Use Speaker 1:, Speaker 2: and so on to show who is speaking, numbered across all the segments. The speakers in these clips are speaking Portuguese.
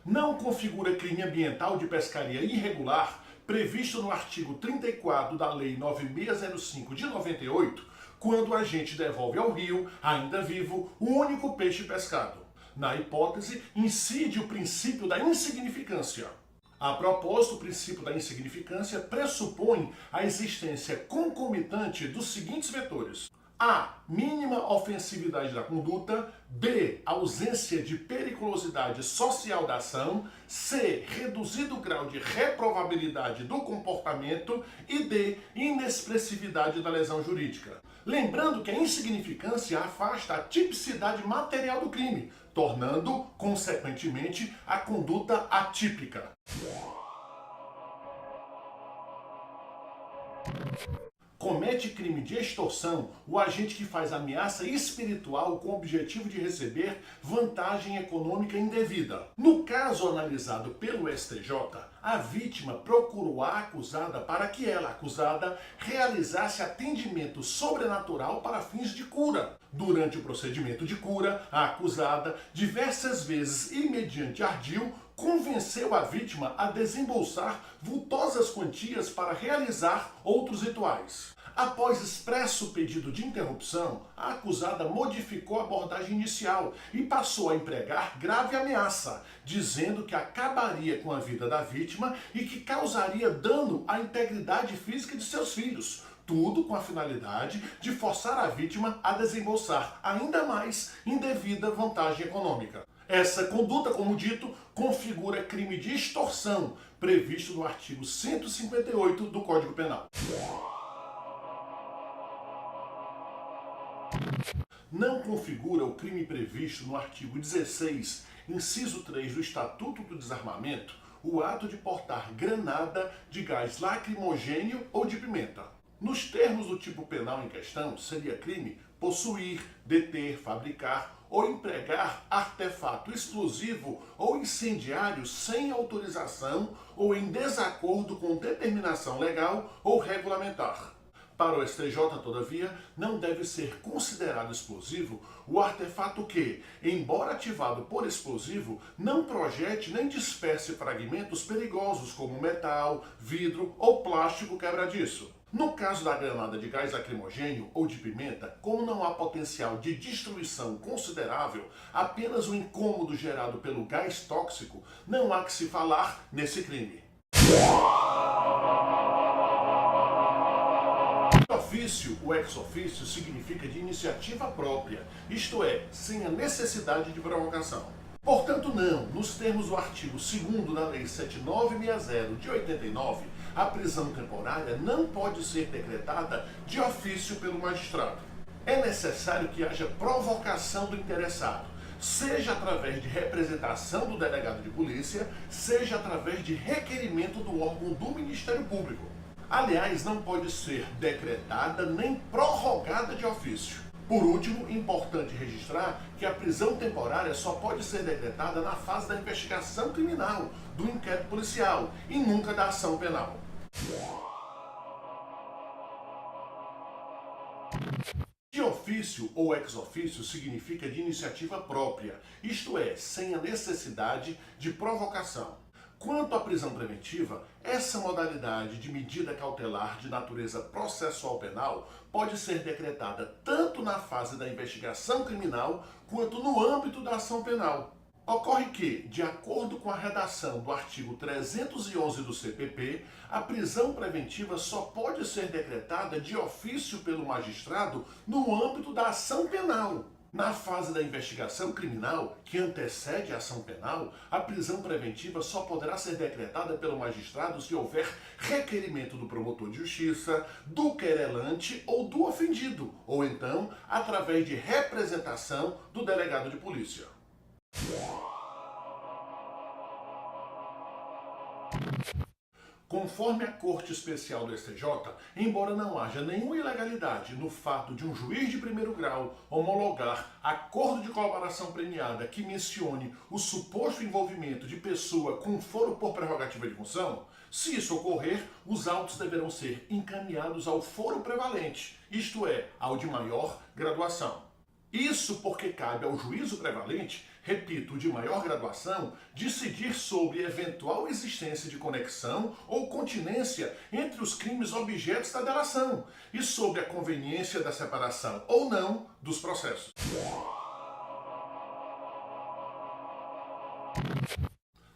Speaker 1: não configura crime ambiental de pescaria irregular previsto no artigo 34 da Lei 9605 de 98, quando o agente devolve ao rio, ainda vivo, o único peixe pescado. Na hipótese, incide o princípio da insignificância. A propósito, o princípio da insignificância pressupõe a existência concomitante dos seguintes vetores: A. Mínima ofensividade da conduta. B. Ausência de periculosidade social da ação. C. Reduzido grau de reprovabilidade do comportamento. E D. Inexpressividade da lesão jurídica. Lembrando que a insignificância afasta a tipicidade material do crime, tornando, consequentemente, a conduta atípica. Comete crime de extorsão o agente que faz ameaça espiritual com o objetivo de receber vantagem econômica indevida. No caso analisado pelo STJ, a vítima procurou a acusada para que ela, acusada, realizasse atendimento sobrenatural para fins de cura. Durante o procedimento de cura, a acusada, diversas vezes e mediante ardil, convenceu a vítima a desembolsar vultosas quantias para realizar outros rituais. Após expresso pedido de interrupção, a acusada modificou a abordagem inicial e passou a empregar grave ameaça, dizendo que acabaria com a vida da vítima e que causaria dano à integridade física de seus filhos. Tudo com a finalidade de forçar a vítima a desembolsar ainda mais indevida vantagem econômica. Essa conduta, como dito, configura crime de extorsão, previsto no artigo 158 do Código Penal. Não configura o crime previsto no artigo 16, inciso 3 do Estatuto do Desarmamento, o ato de portar granada de gás lacrimogêneo ou de pimenta. Nos termos do tipo penal em questão, seria crime possuir, deter, fabricar ou empregar artefato explosivo ou incendiário sem autorização ou em desacordo com determinação legal ou regulamentar. Para o STJ, todavia, não deve ser considerado explosivo o artefato que, embora ativado por explosivo, não projete nem disperse fragmentos perigosos como metal, vidro ou plástico quebradiço. No caso da granada de gás lacrimogêneo ou de pimenta, como não há potencial de destruição considerável, apenas o incômodo gerado pelo gás tóxico, não há que se falar nesse crime. Ofício ou ex-ofício significa de iniciativa própria, isto é, sem a necessidade de provocação. Portanto, não, nos termos do artigo 2º da Lei 7960 de 89, a prisão temporária não pode ser decretada de ofício pelo magistrado. É necessário que haja provocação do interessado, seja através de representação do delegado de polícia, seja através de requerimento do órgão do Ministério Público. Aliás, não pode ser decretada nem prorrogada de ofício. Por último, importante registrar que a prisão temporária só pode ser decretada na fase da investigação criminal, do inquérito policial e nunca da ação penal. De ofício ou ex-ofício significa de iniciativa própria, isto é, sem a necessidade de provocação. Quanto à prisão preventiva, essa modalidade de medida cautelar de natureza processual penal pode ser decretada tanto na fase da investigação criminal quanto no âmbito da ação penal. Ocorre que, de acordo com a redação do artigo 311 do CPP, a prisão preventiva só pode ser decretada de ofício pelo magistrado no âmbito da ação penal. Na fase da investigação criminal, que antecede a ação penal, a prisão preventiva só poderá ser decretada pelo magistrado se houver requerimento do promotor de justiça, do querelante ou do ofendido, ou então através de representação do delegado de polícia. Conforme a Corte Especial do STJ, embora não haja nenhuma ilegalidade no fato de um juiz de primeiro grau homologar acordo de colaboração premiada que mencione o suposto envolvimento de pessoa com foro por prerrogativa de função, se isso ocorrer, os autos deverão ser encaminhados ao foro prevalente, isto é, ao de maior graduação. Isso porque cabe ao juízo prevalente, repito, de maior graduação, decidir sobre eventual existência de conexão ou continência entre os crimes objetos da delação e sobre a conveniência da separação ou não dos processos.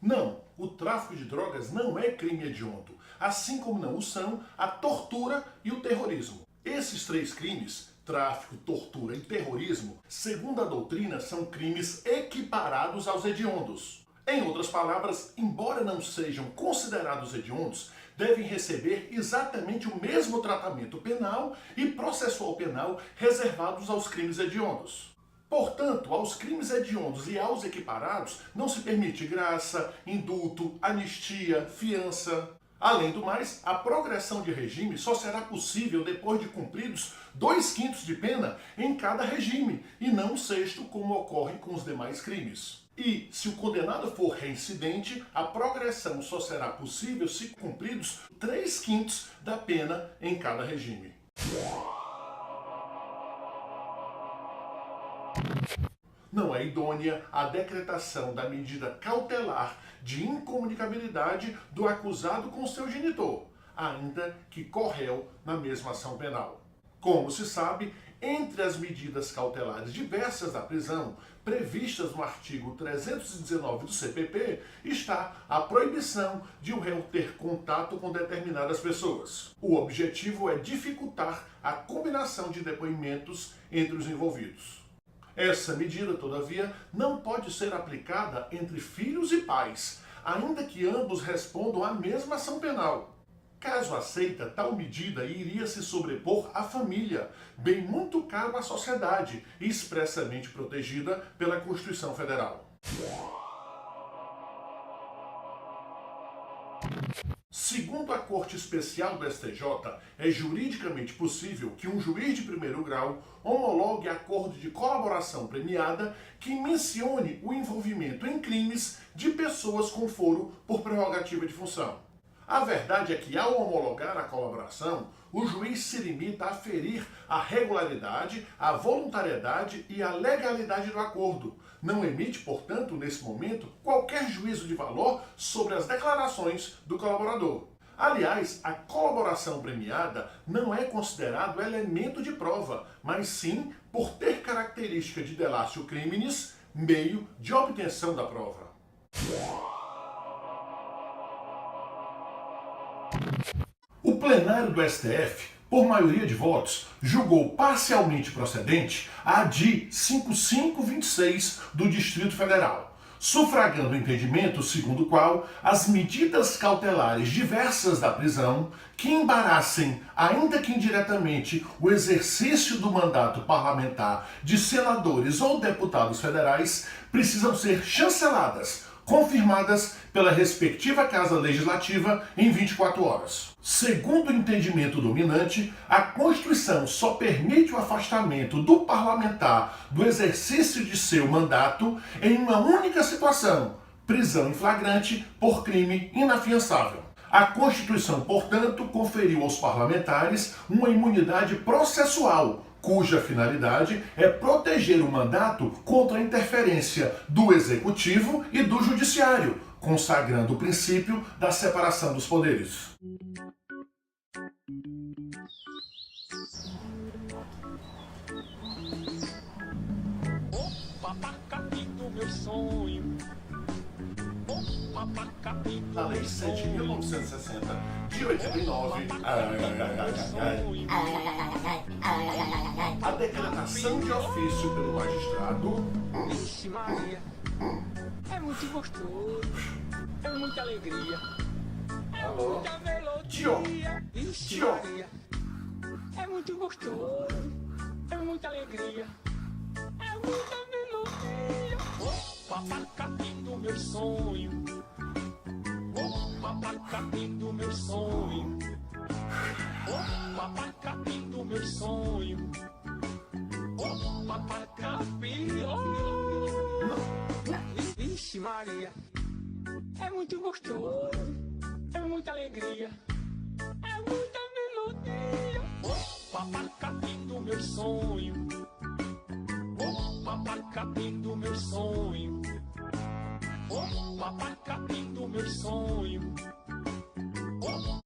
Speaker 1: Não, o tráfico de drogas não é crime hediondo, assim como não o são a tortura e o terrorismo. Esses três crimes, tráfico, tortura e terrorismo, segundo a doutrina, são crimes equiparados aos hediondos. Em outras palavras, embora não sejam considerados hediondos, devem receber exatamente o mesmo tratamento penal e processual penal reservados aos crimes hediondos. Portanto, aos crimes hediondos e aos equiparados não se permite graça, indulto, anistia, fiança. Além do mais, a progressão de regime só será possível depois de cumpridos 2/5 de pena em cada regime, e não 1/6, como ocorre com os demais crimes. E, se o condenado for reincidente, a progressão só será possível se cumpridos 3/5 da pena em cada regime. Não é idônea a decretação da medida cautelar de incomunicabilidade do acusado com seu genitor, ainda que corréu na mesma ação penal. Como se sabe, entre as medidas cautelares diversas da prisão, previstas no artigo 319 do CPP, está a proibição de o réu ter contato com determinadas pessoas. O objetivo é dificultar a combinação de depoimentos entre os envolvidos. Essa medida, todavia, não pode ser aplicada entre filhos e pais, ainda que ambos respondam à mesma ação penal. Caso aceita, tal medida iria se sobrepor à família, bem muito caro à sociedade e expressamente protegida pela Constituição Federal. Segundo a Corte Especial do STJ, é juridicamente possível que um juiz de primeiro grau homologue acordo de colaboração premiada que mencione o envolvimento em crimes de pessoas com foro por prerrogativa de função. A verdade é que, ao homologar a colaboração, o juiz se limita a aferir a regularidade, a voluntariedade e a legalidade do acordo. Não emite, portanto, nesse momento, qualquer juízo de valor sobre as declarações do colaborador. Aliás, a colaboração premiada não é considerado elemento de prova, mas sim, por ter característica de delatio criminis, meio de obtenção da prova. O plenário do STF, por maioria de votos, julgou parcialmente procedente a ADI 5526 do Distrito Federal, sufragando o entendimento segundo o qual as medidas cautelares diversas da prisão que embaraçem, ainda que indiretamente, o exercício do mandato parlamentar de senadores ou deputados federais precisam ser chanceladas, confirmadas pela respectiva Casa Legislativa em 24 horas. Segundo o entendimento dominante, a Constituição só permite o afastamento do parlamentar do exercício de seu mandato em uma única situação: prisão em flagrante por crime inafiançável. A Constituição, portanto, conferiu aos parlamentares uma imunidade processual, cuja finalidade é proteger o mandato contra a interferência do Executivo e do Judiciário, consagrando o princípio da separação dos poderes. A Lei 7.960, de 89, a declaração de ofício pelo magistrado.
Speaker 2: Vixe Maria, é muito gostoso, é muita alegria, é muita melodia. Vixe Maria, é muito gostoso, é muita alegria, é muita melodia. Papacapim do meu sonho, papacapim do meu sonho, papacapim do meu sonho, papacapim. Vixe Maria, é muito gostoso, é muita alegria, é muita melodia. Papacapim do meu sonho, capim do meu sonho. Oh, papá capim do meu sonho.